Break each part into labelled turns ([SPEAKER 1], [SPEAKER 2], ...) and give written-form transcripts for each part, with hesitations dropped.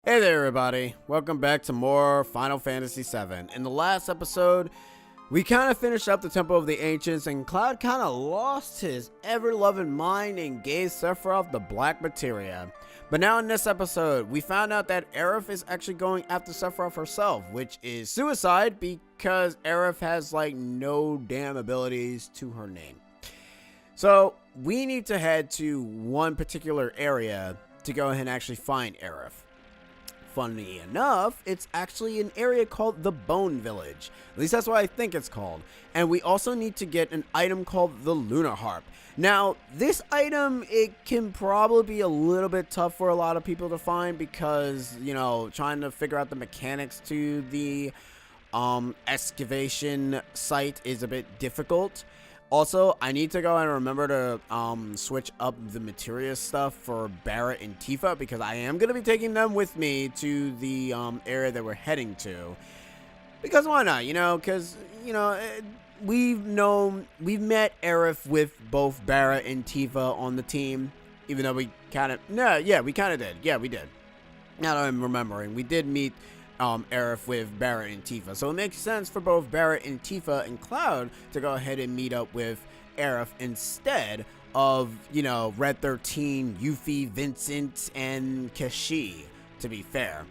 [SPEAKER 1] Hey there everybody, welcome back to more Final Fantasy VII. In the last episode, we kind of finished up the Temple of the Ancients and Cloud kind of lost his ever-loving mind and gave Sephiroth the black materia. But now in this episode, we found out that Aerith is actually going after Sephiroth herself, which is suicide because Aerith has like no damn abilities to her name. So we need to head to one particular area to go ahead and actually find Aerith. Funny enough, it's actually an area called the Bone Village. At least that's what I think it's called. And we also need to get an item called the Lunar Harp. Now, this item, it can probably be a little bit tough for a lot of people to find because, you know, trying to figure out the mechanics to the excavation site is a bit difficult. Also, I need to go and remember to switch up the materia stuff for Barrett and Tifa because I am going to be taking them with me to the area that we're heading to. Because why not, you know, because, you know, we've met Aerith with both Barrett and Tifa on the team, even though we kind of, we kind of did. Yeah, we did. Now that I'm remembering, we did meet Aerith with Barrett and Tifa. So it makes sense for both Barrett and Tifa and Cloud to go ahead and meet up with Aerith instead of, you know, Red 13, Yuffie, Vincent, and Kashi, to be fair.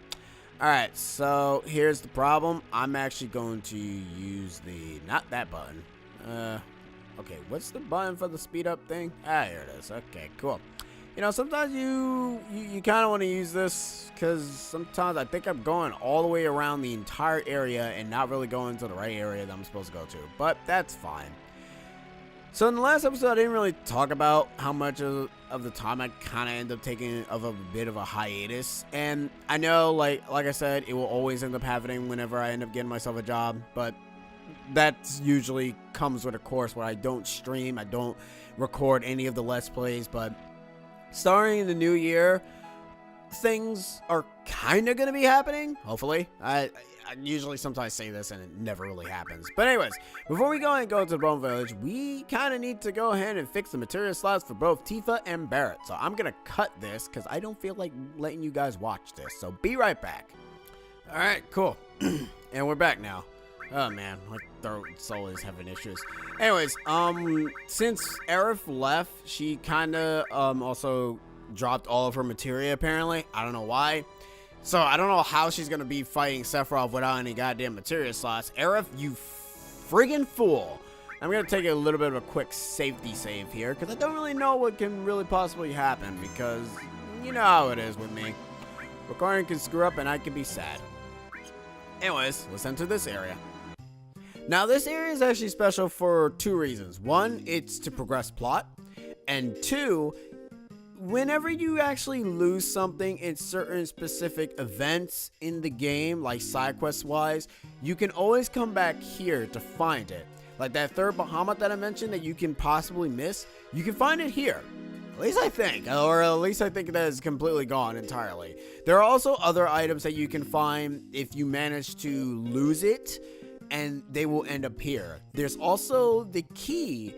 [SPEAKER 1] Alright, so here's the problem. I'm actually going to use the, not that button. Okay, what's the button for the speed up thing? Ah, here it is. Okay, cool. You know, sometimes you kind of want to use this because sometimes I think I'm going all the way around the entire area and not really going to the right area that I'm supposed to go to. But that's fine. So in the last episode, I didn't really talk about how much of the time I kind of end up taking of a bit of a hiatus. And I know, like I said, it will always end up happening whenever I end up getting myself a job. But that usually comes with a course where I don't stream, I don't record any of the Let's Plays, but starting in the new year, things are kind of going to be happening, hopefully. I usually sometimes say this and it never really happens. But anyways, before we go and go to the Bone Village, we kind of need to go ahead and fix the materia slots for both Tifa and Barrett. So I'm going to cut this because I don't feel like letting you guys watch this. So be right back. Alright, cool. And we're back now. Oh man, my throat's always having issues. Anyways, since Aerith left, she kinda also dropped all of her materia apparently. I don't know why. So I don't know how she's gonna be fighting Sephiroth without any goddamn materia slots. Aerith, you friggin' fool. I'm gonna take a little bit of a quick safety save here because I don't really know what can really possibly happen because you know how it is with me. Recording can screw up and I can be sad. Anyways, let's enter this area. Now, this area is actually special for two reasons. One, it's to progress plot. And two, whenever you actually lose something in certain specific events in the game, like side quest wise, you can always come back here to find it. Like that third Bahamut that I mentioned that you can possibly miss, you can find it here. At least I think, or at least I think that is completely gone entirely. There are also other items that you can find if you manage to lose it, and they will end up here. There's also the key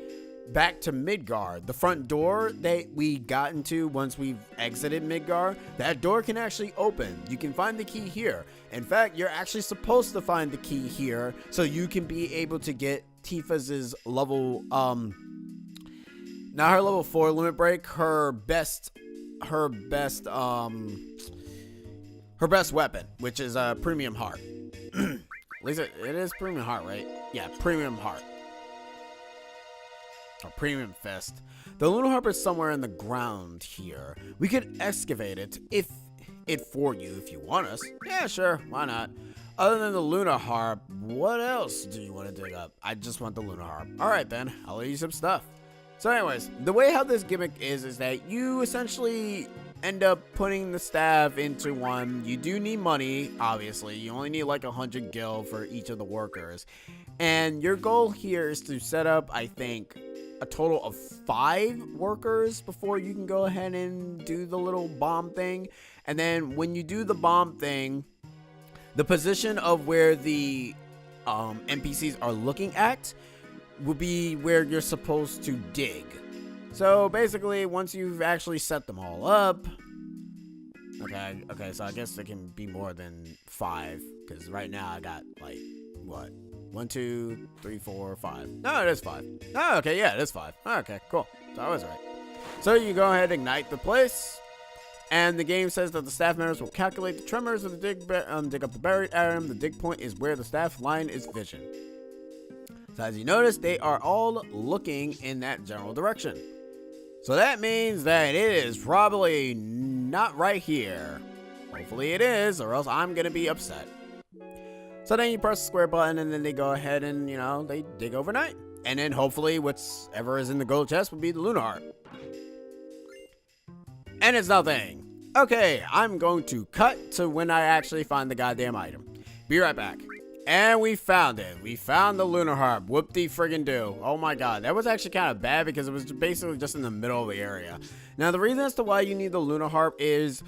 [SPEAKER 1] back to Midgar. The front door that we got into once we've exited Midgar, that door can actually open. You can find the key here. In fact, you're actually supposed to find the key here so you can be able to get Tifa's level, not her level 4 limit break, her best weapon, which is a premium heart. At least it is premium heart, right? Yeah, premium heart. Or premium fist. The Lunar Harp is somewhere in the ground here. We could excavate it for you if you want us. Yeah, sure, why not? Other than the Lunar Harp, what else do you want to dig up? I just want the Lunar Harp. Alright then, I'll leave you some stuff. So anyways, the way how this gimmick is that you essentially end up putting the staff into one. You do need money, obviously. You only need like 100 gil for each of the workers. And your goal here is to set up, I think, a total of 5 workers before you can go ahead and do the little bomb thing. And then when you do the bomb thing, the position of where the NPCs are looking at will be where you're supposed to dig. So basically, once you've actually set them all up, Okay, so I guess it can be more than 5, because right now I got, like, what? 1, 2, 3, 4, 5. No, it is 5. Oh, okay, yeah, it is 5. Okay, cool. So I was right. So you go ahead and ignite the place, and the game says that the staff members will calculate the tremors of the dig up the buried item. The dig point is where the staff line is vision. So as you notice, they are all looking in that general direction. So that means that it is probably not right here. Hopefully it is, or else I'm going to be upset. So then you press the square button, and then they go ahead and, you know, they dig overnight. And then hopefully whatever is in the gold chest will be the lunar heart. And it's nothing. Okay, I'm going to cut to when I actually find the goddamn item. Be right back. And we found it. We found the lunar harp. Whoop-de-friggin-do. Oh my god. That was actually kind of bad because it was basically just in the middle of the area. Now, the reason as to why you need the lunar harp is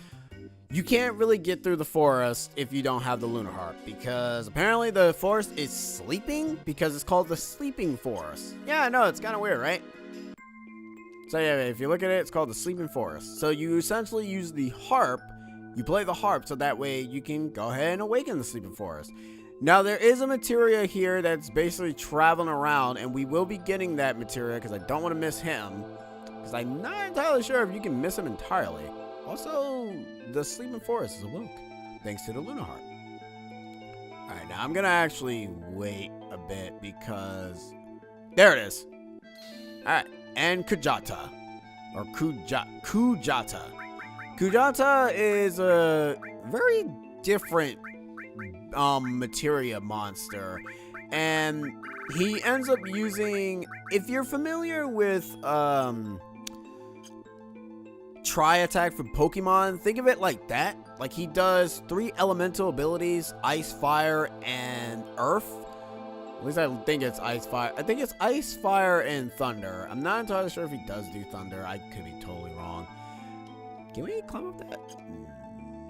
[SPEAKER 1] you can't really get through the forest if you don't have the lunar harp. Because apparently the forest is sleeping because it's called the sleeping forest. Yeah, I know. It's kind of weird, right? So yeah, if you look at it, it's called the sleeping forest. So you essentially use the harp. You play the harp so that way you can go ahead and awaken the sleeping forest. Now, there is a materia here that's basically traveling around, and we will be getting that materia because I don't want to miss him. Because I'm not entirely sure if you can miss him entirely. Also, the sleeping forest is awoke, thanks to the lunar heart. Alright, now I'm going to actually wait a bit because... There it is. Alright, and Kujata. Or Kujata. Kujata is a very different materia monster, and he ends up using, if you're familiar with tri-attack from Pokemon, think of it like that. Like, he does 3 elemental abilities: ice, fire, and earth. At least I think it's ice, fire. I think it's ice, fire, and thunder. I'm not entirely sure if he does do thunder. I could be totally wrong. Can we climb up that?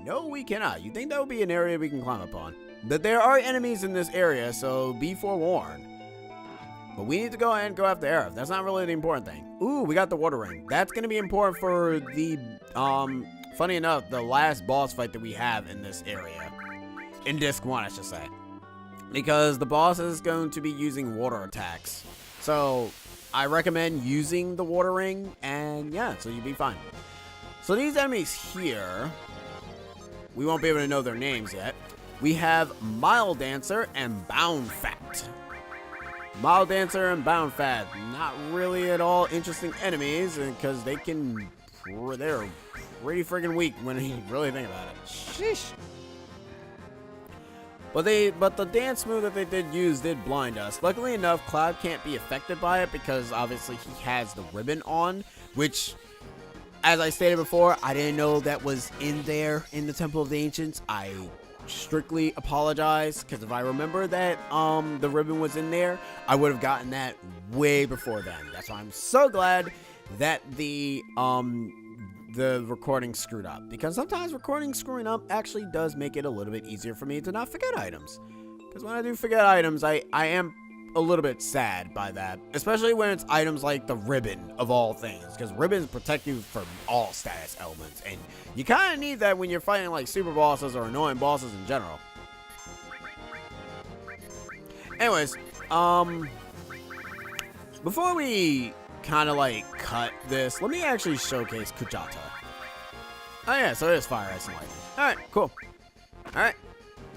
[SPEAKER 1] No, we cannot. You think that would be an area we can climb up on? But there are enemies in this area, so be forewarned. But we need to go ahead and go after Aerith. That's not really the important thing. Ooh, we got the water ring. That's going to be important for the, funny enough, the last boss fight that we have in this area. In Disc 1, I should say. Because the boss is going to be using water attacks. So, I recommend using the water ring, and yeah, so you'll be fine. So these enemies here, we won't be able to know their names yet. We have Mile Dancer and Bound Fat. Mile Dancer and Bound Fat, not really at all interesting enemies because they're pretty friggin' weak when you really think about it. Sheesh. But the dance move that they did use did blind us. Luckily enough, Cloud can't be affected by it because obviously he has the ribbon on, which, as I stated before, I didn't know that was in there in the Temple of the Ancients. I strictly apologize, because if I remember that the ribbon was in there, I would have gotten that way before then. That's why I'm so glad that the recording screwed up, because sometimes recording screwing up actually does make it a little bit easier for me to not forget items. Because when I do forget items, I am a little bit sad by that, especially when it's items like the ribbon of all things, because ribbons protect you from all status elements, and you kind of need that when you're fighting like super bosses or annoying bosses in general. Anyways, before we kind of like cut this, let me actually showcase Kujata. Oh yeah, so it is fire, ice, and lightning. Alright, cool. Alright,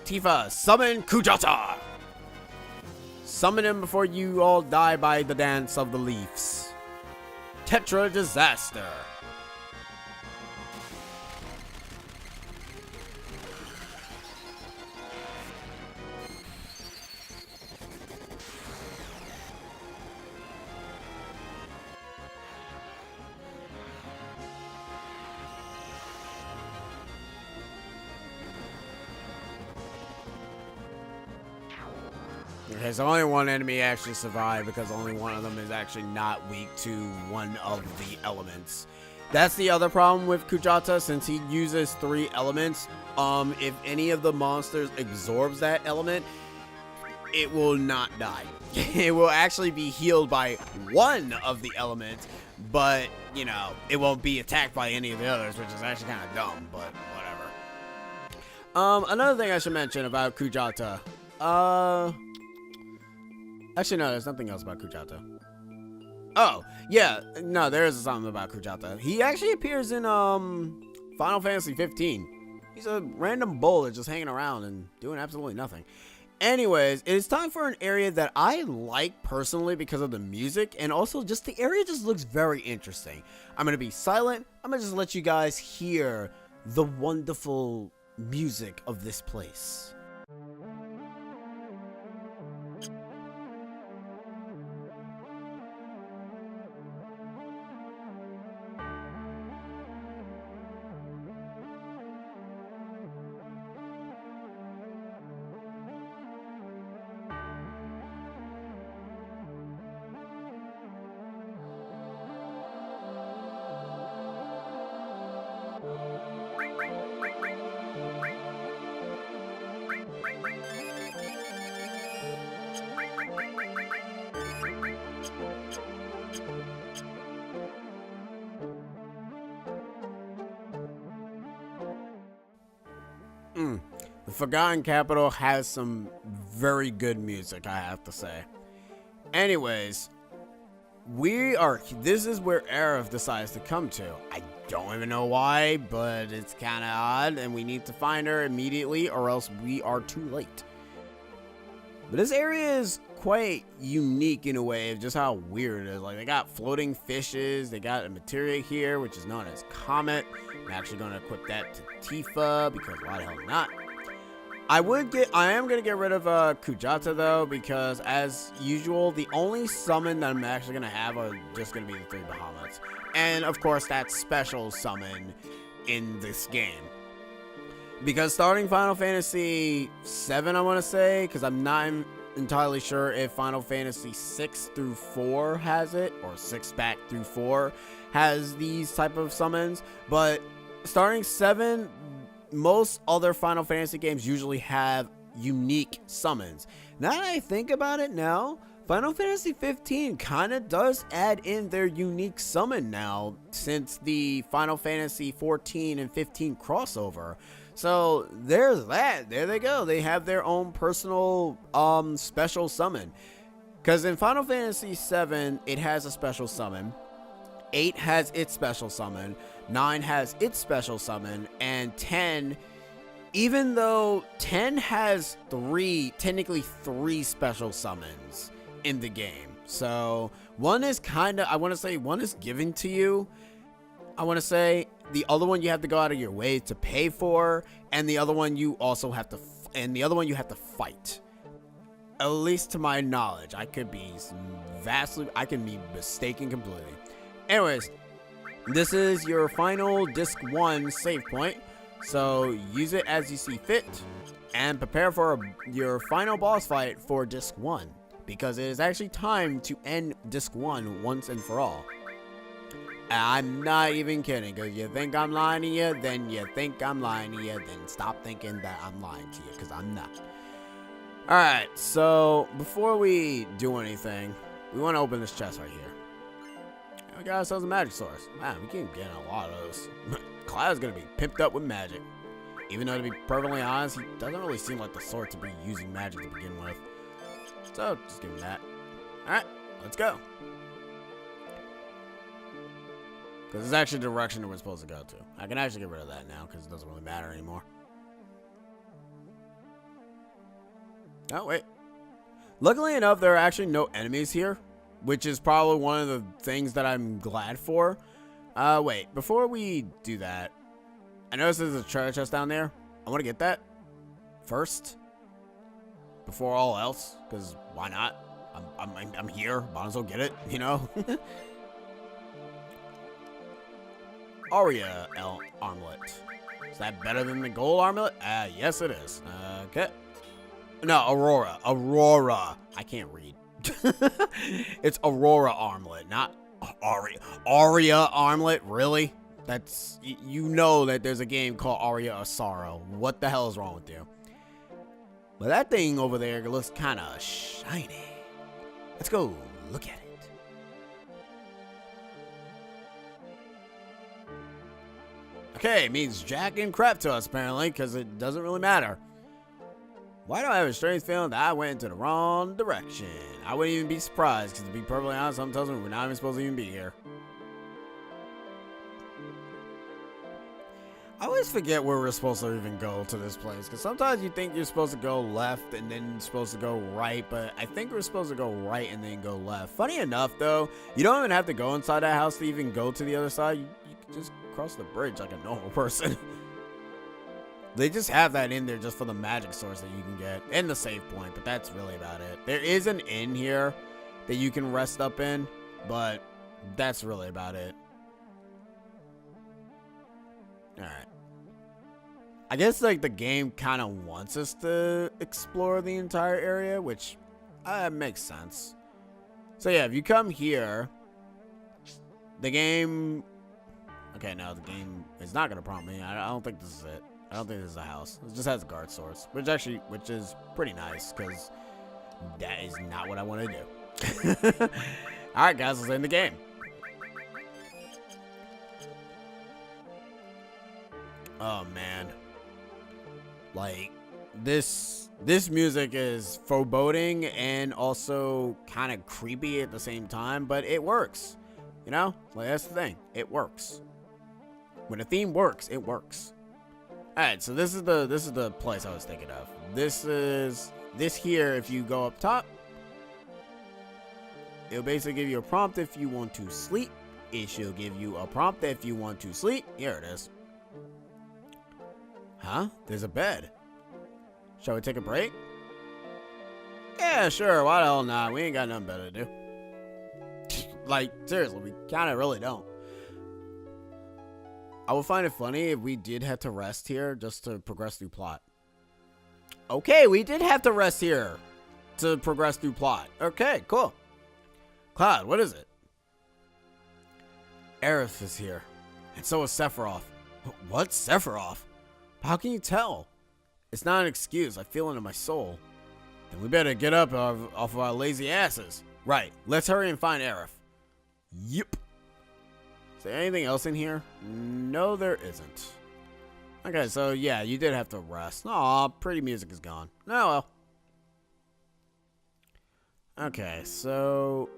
[SPEAKER 1] Tifa, summon Kujata! Summon him before you all die by the dance of the leaves. Tetra Disaster. Okay, so only one enemy actually survived because only one of them is actually not weak to one of the elements. That's the other problem with Kujata, since he uses 3 elements. If any of the monsters absorbs that element, it will not die. It will actually be healed by one of the elements, but, you know, it won't be attacked by any of the others, which is actually kind of dumb, but whatever. Another thing I should mention about Kujata. Actually, no, there's nothing else about Kujata. Oh, yeah, no, there is something about Kujata. He actually appears in, Final Fantasy 15. He's a random bullet just hanging around and doing absolutely nothing. Anyways, it is time for an area that I like personally because of the music, and also just the area just looks very interesting. I'm going to be silent. I'm going to just let you guys hear the wonderful music of this place. The Forgotten Capital has some very good music, I have to say. Anyways, this is where Aerith decides to come to. I don't even know why, but it's kind of odd, and we need to find her immediately or else we are too late. But this area is quite unique in a way of just how weird it is. Like, they got floating fishes, they got a materia here, which is known as Comet. I'm actually going to equip that to Tifa, because why the hell not? I am going to get rid of Kujata, though, because as usual, the only summon that I'm actually going to have are just going to be the 3 Bahamut. And, of course, that special summon in this game. Because starting Final Fantasy VII, I want to say, because I'm not entirely sure if Final Fantasy 6 through 4 has it, or 6 back through 4 has these type of summons, but starting 7, most other Final Fantasy games usually have unique summons. Now that I think about it now, Final Fantasy 15 kind of does add in their unique summon now, since the Final Fantasy 14 and 15 crossover. So there's that. There they go. They have their own personal special summon. Because in Final Fantasy VII, it has a special summon. 8 has its special summon. 9 has its special summon. And 10, even though 10 has technically three special summons in the game. So one is I want to say one is given to you. I want to say the other one you have to go out of your way to pay for, and the other one you also have to, fight. At least to my knowledge, I could be mistaken completely. Anyways, this is your final Disc 1 save point, so use it as you see fit, and prepare for your final boss fight for Disc 1, because it is actually time to end Disc 1 once and for all. I'm not even kidding, because you think I'm lying to you, then you think I'm lying to you, then stop thinking that I'm lying to you, because I'm not. Alright, so before we do anything, we want to open this chest right here. We got ourselves a magic source. Man, we keep getting a lot of those. Cloud's going to be pimped up with magic. Even though, to be perfectly honest, he doesn't really seem like the sort to be using magic to begin with. So, just give him that. Alright, let's go. Because it's actually the direction that we're supposed to go to. I can actually get rid of that now, because it doesn't really matter anymore. Oh, wait. Luckily enough, there are actually no enemies here, which is probably one of the things that I'm glad for. Wait, before we do that, I noticed there's a treasure chest down there. I want to get that first, before all else, because why not? I'm here, might as well get it, you know? Aria armlet. Is that better than the gold armlet? Yes it is. Okay. No, Aurora. Aurora. I can't read. It's Aurora armlet, not Aria armlet. Really? That's, you know that there's a game called Aria of Sorrow. What the hell is wrong with you? But that thing over there looks kind of shiny. Let's go look at it. Okay, it means jack and crap to us, apparently, because it doesn't really matter. Why do I have a strange feeling that I went into the wrong direction? I wouldn't even be surprised, because to be perfectly honest, something tells me we're not even supposed to even be here. I always forget where we're supposed to even go to this place, because sometimes you think you're supposed to go left and then you're supposed to go right, but I think we're supposed to go right and then go left. Funny enough, though, you don't even have to go inside that house to even go to the other side. You can just cross the bridge like a normal person. They just have that in there just for the magic source that you can get and the save point, but that's really about it. There is an inn here that you can rest up in, but that's really about it. Alright. I guess, like, the game kind of wants us to explore the entire area, which makes sense. So, yeah, if you come here, the game... Okay, no, the game is not going to prompt me. I don't think this is it. I don't think this is a house. It just has a guard source, which is pretty nice, because that is not what I want to do. Alright, guys, let's end the game. Oh, man. Like, this music is foreboding and also kind of creepy at the same time, but it works. You know? Like, that's the thing. It works. When a theme works, it works. Alright, so this is the place I was thinking of. This here, if you go up top, it'll basically give you a prompt if you want to sleep. It shall give you a prompt if you want to sleep. Here it is. Huh? There's a bed. Shall we take a break? Yeah, sure. Why the hell not? We ain't got nothing better to do. Like, seriously, we kind of really don't. I would find it funny if we did have to rest here just to progress through plot. Okay, we did have to rest here to progress through plot. Okay, cool. Cloud, what is it? Aerith is here. And so is Sephiroth. What? Sephiroth? How can you tell? It's not an excuse. I feel it in my soul. Then we better get up off of our lazy asses. Right. Let's hurry and find Aerith. Yep. Is there anything else in here? No, there isn't. Okay, so yeah, you did have to rest. Aw, pretty music is gone. Oh well. Okay, so...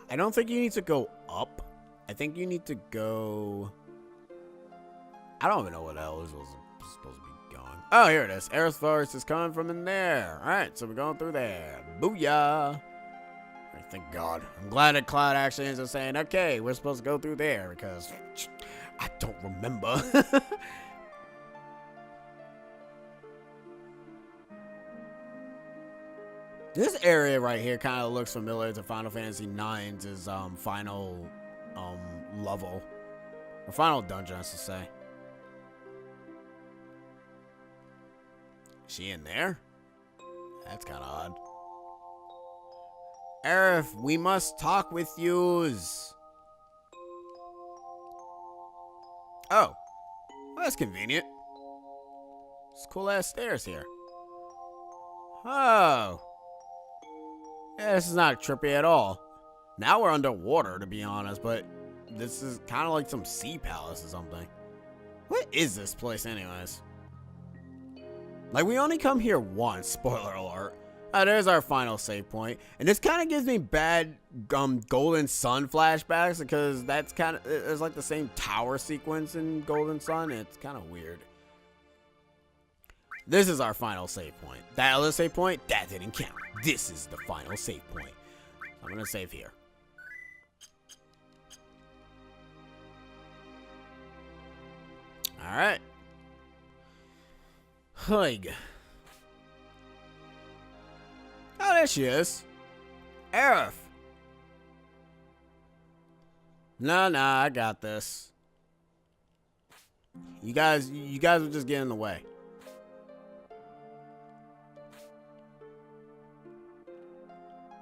[SPEAKER 1] I don't think you need to go up. I think you need to go... I don't even know what the hell is supposed to be going. Oh, here it is. Aerith's voice is coming from in there. Alright, so we're going through there. Booyah! Thank God. I'm glad that Cloud actually ends up saying, okay, we're supposed to go through there, because I don't remember. This area right here kind of looks familiar to Final Fantasy IX's final level. Or final dungeon, I should say. Is she in there? That's kind of odd. Aerith, we must talk with yous. Oh. Well, that's convenient. It's cool ass stairs here. Oh. Yeah, this is not trippy at all. Now we're underwater, to be honest, but this is kind of like some sea palace or something. What is this place anyways? Like, we only come here once, spoiler alert. There's our final save point. And this kind of gives me bad Golden Sun flashbacks, because that's kind of, it's like the same tower sequence in Golden Sun. It's kind of weird. This is our final save point. That other save point, that didn't count. This is the final save point. I'm going to save here. Alright. Hug. Oh, there she is. Aerith. Nah, I got this. You guys are just getting in the way.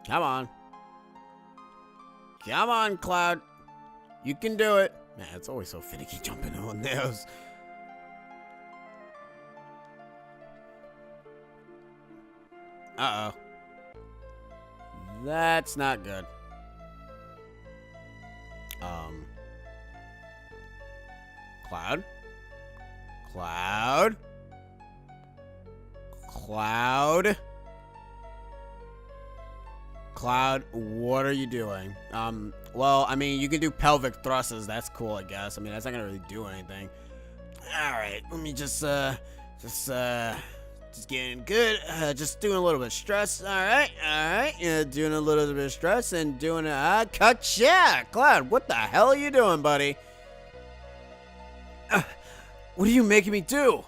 [SPEAKER 1] Come on. Come on, Cloud. You can do it. Man, it's always so finicky jumping on those. Uh-oh. That's not good. Cloud? Cloud? Cloud? Cloud? Cloud, what are you doing? Well, I mean, you can do pelvic thrusts. That's cool, I guess. I mean, that's not gonna really do anything. Alright, let me just getting good. Just doing a little bit of stress. Alright. Yeah, doing a little bit of stress and doing a gotcha! Cloud, what the hell are you doing, buddy? What are you making me do?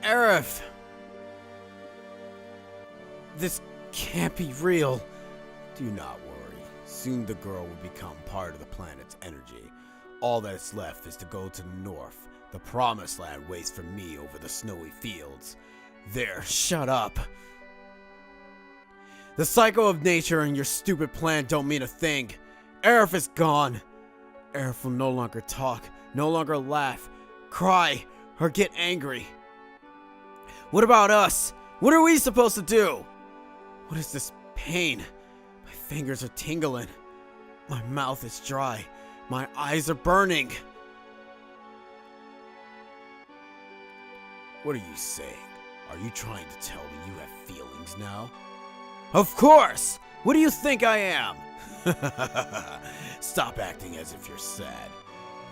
[SPEAKER 1] Aerith! This can't be real. Do not worry. Soon the girl will become part of the planet's energy. All that's left is to go to the north. The promised land waits for me over the snowy fields. There, shut up. The cycle of nature and your stupid plan don't mean a thing. Aerith is gone. Aerith will no longer talk, no longer laugh, cry, or get angry. What about us? What are we supposed to do? What is this pain? My fingers are tingling. My mouth is dry. My eyes are burning. What are you saying? Are you trying to tell me you have feelings now? Of course! What do you think I am? Stop acting as if you're sad.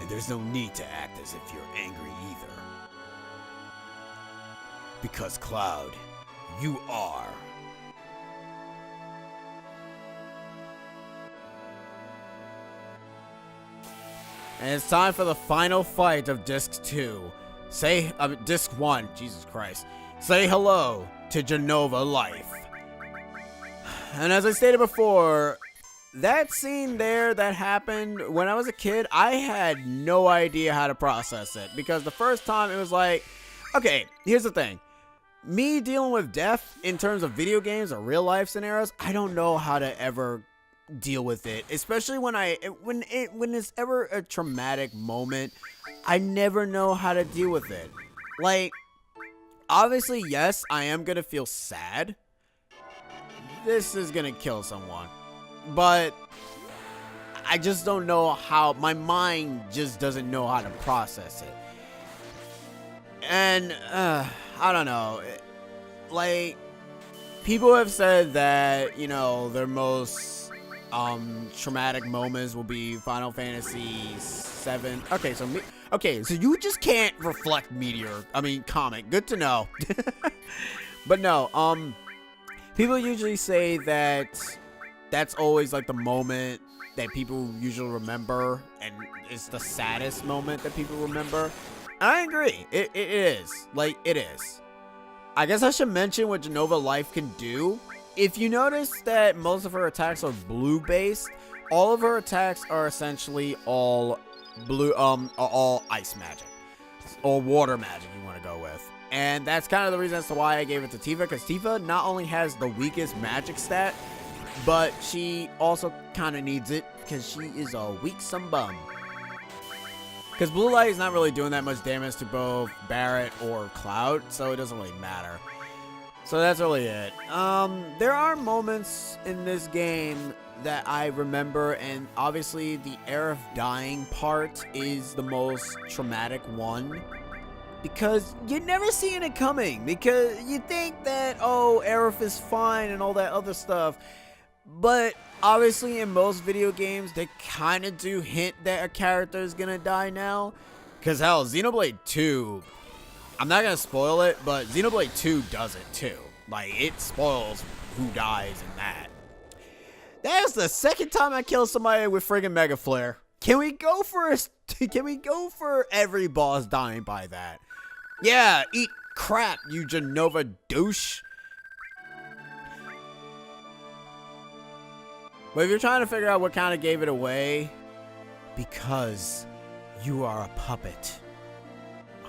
[SPEAKER 1] And there's no need to act as if you're angry either. Because, Cloud, you are. And it's time for the final fight of Disc 2. Disc 1, Jesus Christ. Say hello to Jenova Life. And as I stated before, that scene there that happened when I was a kid, I had no idea how to process it. Because the first time it was like, okay, here's the thing. Me dealing with death in terms of video games or real life scenarios, I don't know how to ever deal with it, especially when it's ever a traumatic moment. I never know how to deal with it. Like, obviously, yes, I am gonna feel sad. This is gonna kill someone, but I just don't know how. My mind just doesn't know how to process it. And I don't know, like, people have said that, you know, their most traumatic moments will be Final Fantasy VII. Okay, so you just can't reflect comic. Good to know. But no, people usually say that that's always like the moment that people usually remember, and it's the saddest moment that people remember. I agree. It is. Like, it is. I guess I should mention what Jenova Life can do. If you notice that most of her attacks are blue-based, all of her attacks are essentially all blue, all ice magic. Or water magic, you want to go with. And that's kind of the reason as to why I gave it to Tifa, because Tifa not only has the weakest magic stat, but she also kind of needs it, because she is a weak bum. Because Blue Light is not really doing that much damage to both Barret or Cloud, so it doesn't really matter. So that's really it. There are moments in this game that I remember, and obviously the Aerith dying part is the most traumatic one. Because you're never seeing it coming. Because you think that, oh, Aerith is fine and all that other stuff. But obviously in most video games, they kind of do hint that a character is going to die now. Because hell, Xenoblade 2, I'm not going to spoil it, but Xenoblade 2 does it too. Like, it spoils who dies in that. That is the second time I killed somebody with friggin' Mega Flare. Can we go for every boss dying by that? Yeah, eat crap, you Genova douche. But if you're trying to figure out what kind of gave it away, because you are a puppet.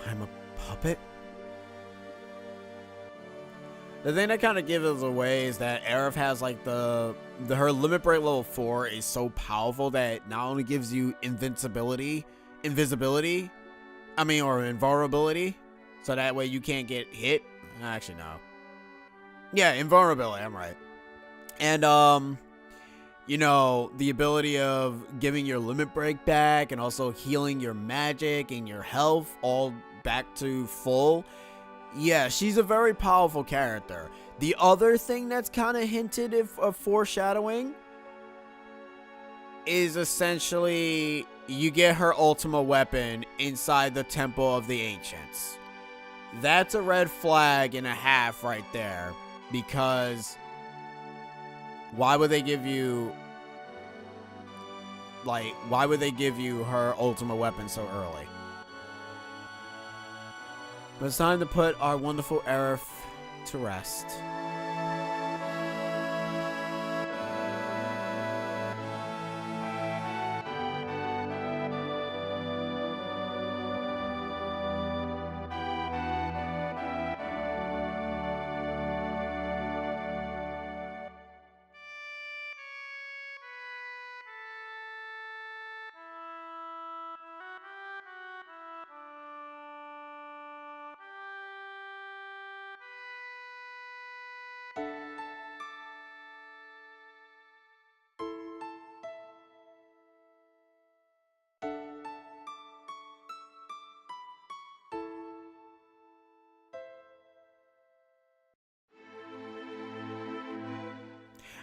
[SPEAKER 1] I'm a puppet? The thing that kind of gives us away is that Aerith has like her limit break level 4 is so powerful that it not only gives you invisibility, or invulnerability, so that way you can't get hit. Actually, no. Yeah, invulnerability, I'm right. And, you know, the ability of giving your limit break back and also healing your magic and your health all back to full. Yeah, she's a very powerful character. The other thing that's kind of hinted of foreshadowing is essentially you get her ultimate weapon inside the Temple of the Ancients. That's a red flag and a half right there, because why would they give you her ultimate weapon so early? But it's time to put our wonderful Aerith to rest.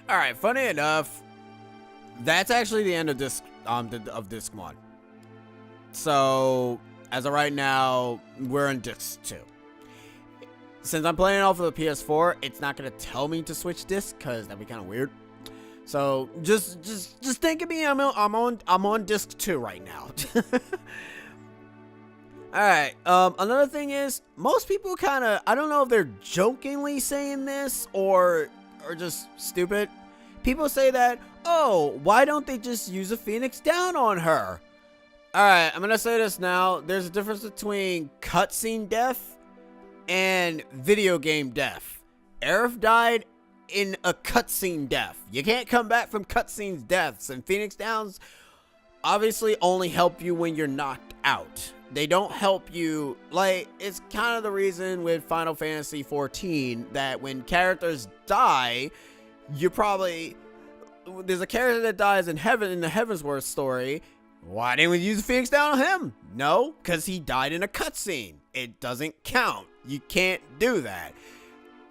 [SPEAKER 1] Alright, funny enough, that's actually the end of disc disc 1. So, as of right now, we're in disc 2. Since I'm playing off of the PS4, it's not gonna tell me to switch discs, because that'd be kind of weird. So just think of me. I'm on disc 2 right now. All right. Another thing is, most people kind of, I don't know if they're jokingly saying this or just stupid. People say that, oh, why don't they just use a Phoenix Down on her? All right, I'm gonna say this now. There's a difference between cutscene death and video game death. Aerith died in a cutscene death. You can't come back from cutscenes deaths, and Phoenix Downs obviously only help you when you're knocked out. They don't help you, like, it's kind of the reason with Final Fantasy XIV that when characters die, there's a character that dies in heaven in the Heavensward story. Why didn't we use the Phoenix Down on him? No, because he died in a cutscene. It doesn't count. You can't do that.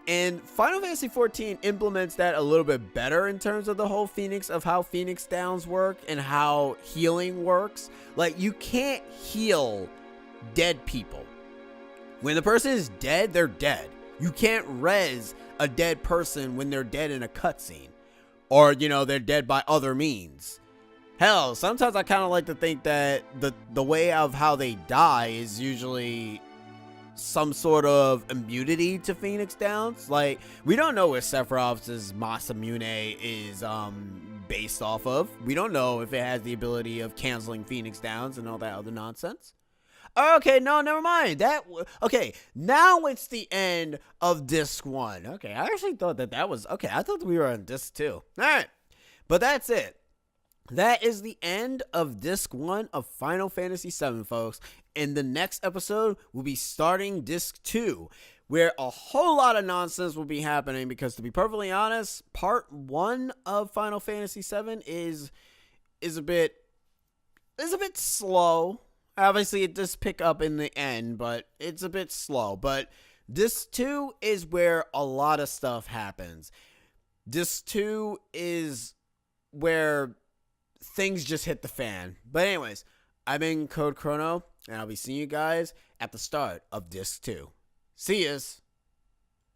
[SPEAKER 1] And Final Fantasy XIV implements that a little bit better in terms of the whole how Phoenix Downs work and how healing works. Like, you can't heal dead people. When the person is dead, they're dead. You can't res a dead person when they're dead in a cutscene. Or, you know, they're dead by other means. Hell, sometimes I kind of like to think that the way of how they die is usually some sort of immunity to Phoenix Downs. Like, we don't know what Sephiroth's Masamune is based off of. We don't know if it has the ability of canceling Phoenix Downs and all that other nonsense. Okay, no, never mind. Okay, now it's the end of disc 1. Okay, I actually thought that was okay. I thought we were on disc 2. All right, but that's it. That is the end of disc 1 of Final Fantasy VII, folks. In the next episode, we'll be starting disc 2, where a whole lot of nonsense will be happening, because to be perfectly honest, part 1 of Final Fantasy VII is a bit slow. Obviously, it does pick up in the end, but it's a bit slow. But Disc 2 is where a lot of stuff happens. Disc 2 is where things just hit the fan. But anyways, I've been Code Chrono, and I'll be seeing you guys at the start of Disc 2. See yas!